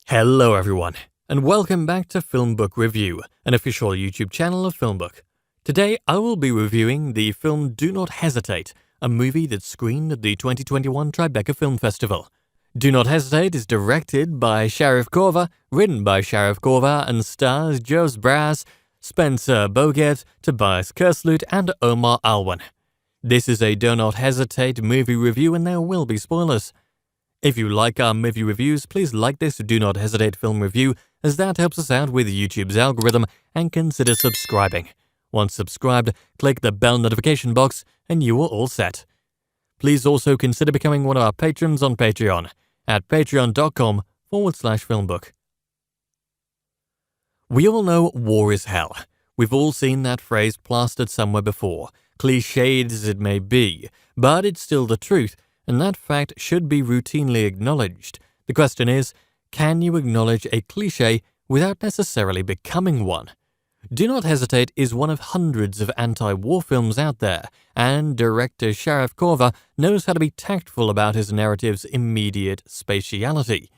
Hello everyone, and welcome back to FilmBook Review, an official YouTube channel of FilmBook. Today I will be reviewing the film Do Not Hesitate, a movie that screened at the 2021 Tribeca Film Festival. Do Not Hesitate is directed by Sharif Korva, written by Sharif Korva, and stars Jos Braz, Spencer Boget, Tobias Kerslut, and Omar Alwan. This is a Do Not Hesitate movie review and there will be spoilers. If you like our movie reviews, please like this Do Not Hesitate film review, as that helps us out with YouTube's algorithm, and consider subscribing. Once subscribed, click the bell notification box and you are all set. Please also consider becoming one of our patrons on Patreon at patreon.com/filmbook. We all know war is hell. We've all seen that phrase plastered somewhere before, cliched as it may be, but it's still the truth. And that fact should be routinely acknowledged. The question is, can you acknowledge a cliché without necessarily becoming one? Do Not Hesitate is one of hundreds of anti-war films out there, and director Sharif Korva knows how to be tactful about his narrative's immediate spatiality.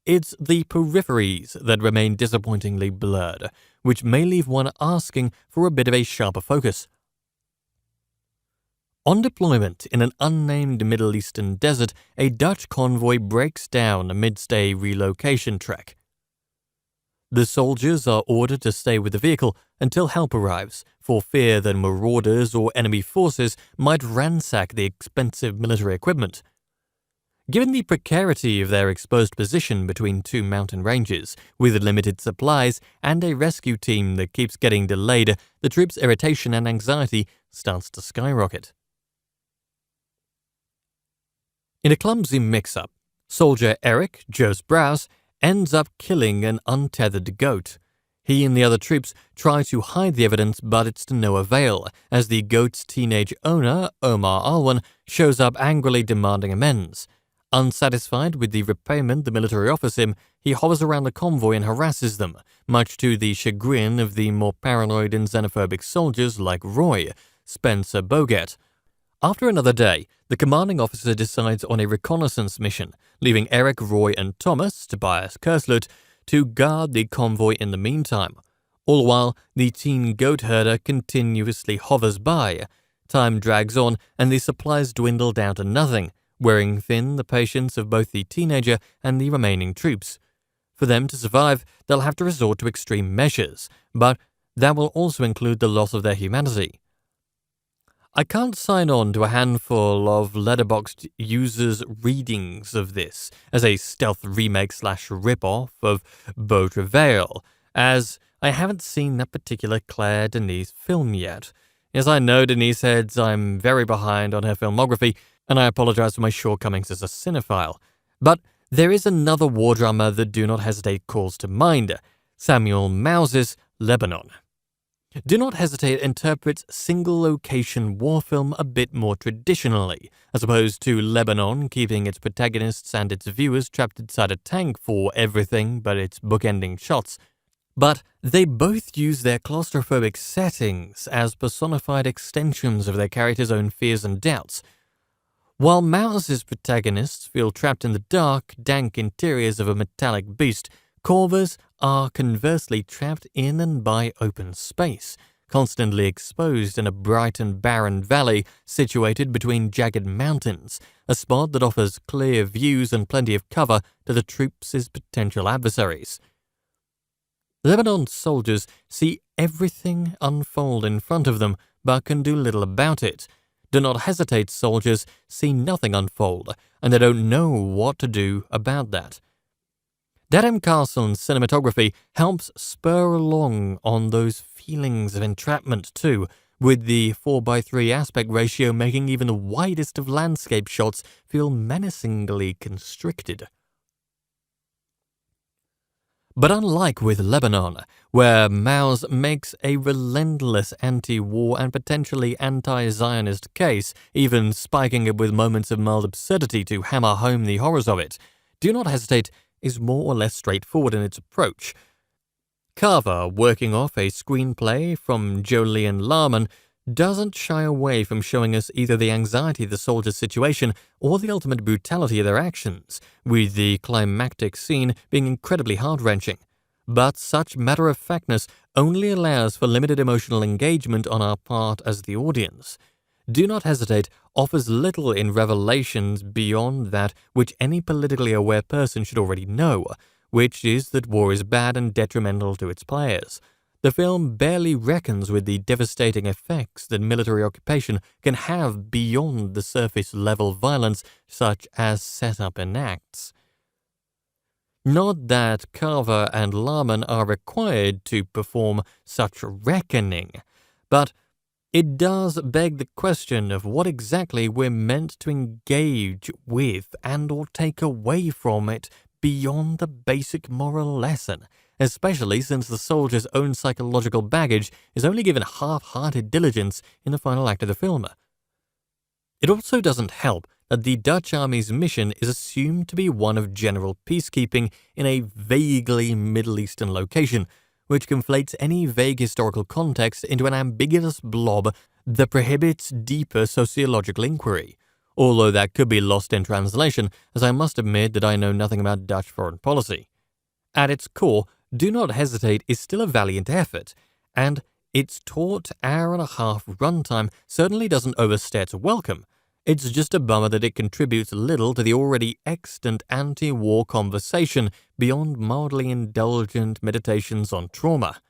It's the peripheries that remain disappointingly blurred, which may leave one asking for a bit of a sharper focus. On deployment in an unnamed Middle Eastern desert, a Dutch convoy breaks down amidst a relocation trek. The soldiers are ordered to stay with the vehicle until help arrives, for fear that marauders or enemy forces might ransack the expensive military equipment. Given the precarity of their exposed position between two mountain ranges, with limited supplies and a rescue team that keeps getting delayed, the troops' irritation and anxiety starts to skyrocket. In a clumsy mix-up, soldier Eric, Jos Braz, ends up killing an untethered goat. He and the other troops try to hide the evidence, but it's to no avail, as the goat's teenage owner, Omar Alwan, shows up angrily demanding amends. Unsatisfied with the repayment the military offers him, he hovers around the convoy and harasses them, much to the chagrin of the more paranoid and xenophobic soldiers like Roy, Spencer Boget. After another day, the commanding officer decides on a reconnaissance mission, leaving Eric, Roy, and Thomas, Tobias Kerslut, to guard the convoy in the meantime. All the while, the teen goat herder continuously hovers by. Time drags on, and the supplies dwindle down to nothing, wearing thin the patience of both the teenager and the remaining troops. For them to survive, they'll have to resort to extreme measures, but that will also include the loss of their humanity. I can't sign on to a handful of Letterboxd users' readings of this as a stealth remake/rip-off of Beau Travail, as I haven't seen that particular Claire Denis film yet. Yes, I know Denis says I'm very behind on her filmography, and I apologize for my shortcomings as a cinephile. But there is another war drama that Do Not Hesitate calls to mind, Samuel Mauser's Lebanon. Do Not Hesitate interprets single-location war film a bit more traditionally, as opposed to Lebanon keeping its protagonists and its viewers trapped inside a tank for everything but its bookending shots. But they both use their claustrophobic settings as personified extensions of their characters' own fears and doubts. While Mauser's protagonists feel trapped in the dark, dank interiors of a metallic beast, Korva's are conversely trapped in and by open space, constantly exposed in a bright and barren valley situated between jagged mountains, a spot that offers clear views and plenty of cover to the troops' potential adversaries. Lebanon's soldiers see everything unfold in front of them, but can do little about it. Do Not Hesitate soldiers see nothing unfold, and they don't know what to do about that. Dadam Carlson's cinematography helps spur along on those feelings of entrapment too, with the 4:3 aspect ratio making even the widest of landscape shots feel menacingly constricted. But unlike with Lebanon, where Maus makes a relentless anti-war and potentially anti-Zionist case, even spiking it with moments of mild absurdity to hammer home the horrors of it, Do Not Hesitate is more or less straightforward in its approach. Carver, working off a screenplay from Jolien Larman, doesn't shy away from showing us either the anxiety of the soldiers' situation or the ultimate brutality of their actions, with the climactic scene being incredibly heart-wrenching. But such matter-of-factness only allows for limited emotional engagement on our part as the audience. Do Not Hesitate offers little in revelations beyond that which any politically aware person should already know, which is that war is bad and detrimental to its players. The film barely reckons with the devastating effects that military occupation can have beyond the surface-level violence such as setup enacts. Not that Carver and Larman are required to perform such reckoning, but it does beg the question of what exactly we're meant to engage with and or take away from it beyond the basic moral lesson, especially since the soldier's own psychological baggage is only given half-hearted diligence in the final act of the film. It also doesn't help that the Dutch Army's mission is assumed to be one of general peacekeeping in a vaguely Middle Eastern location, which conflates any vague historical context into an ambiguous blob that prohibits deeper sociological inquiry, although that could be lost in translation, as I must admit that I know nothing about Dutch foreign policy. At its core, Do Not Hesitate is still a valiant effort, and its taut hour-and-a-half runtime certainly doesn't overstay its welcome. It's just a bummer that it contributes little to the already extant anti-war conversation beyond mildly indulgent meditations on trauma.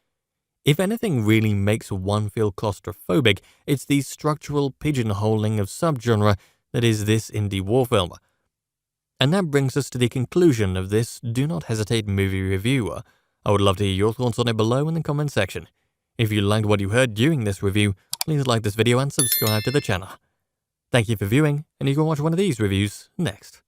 If anything really makes one feel claustrophobic, it's the structural pigeonholing of subgenre that is this indie war film. And that brings us to the conclusion of this Do Not Hesitate movie review. I would love to hear your thoughts on it below in the comment section. If you liked what you heard during this review, please like this video and subscribe to the channel. Thank you for viewing, and you can watch one of these reviews next.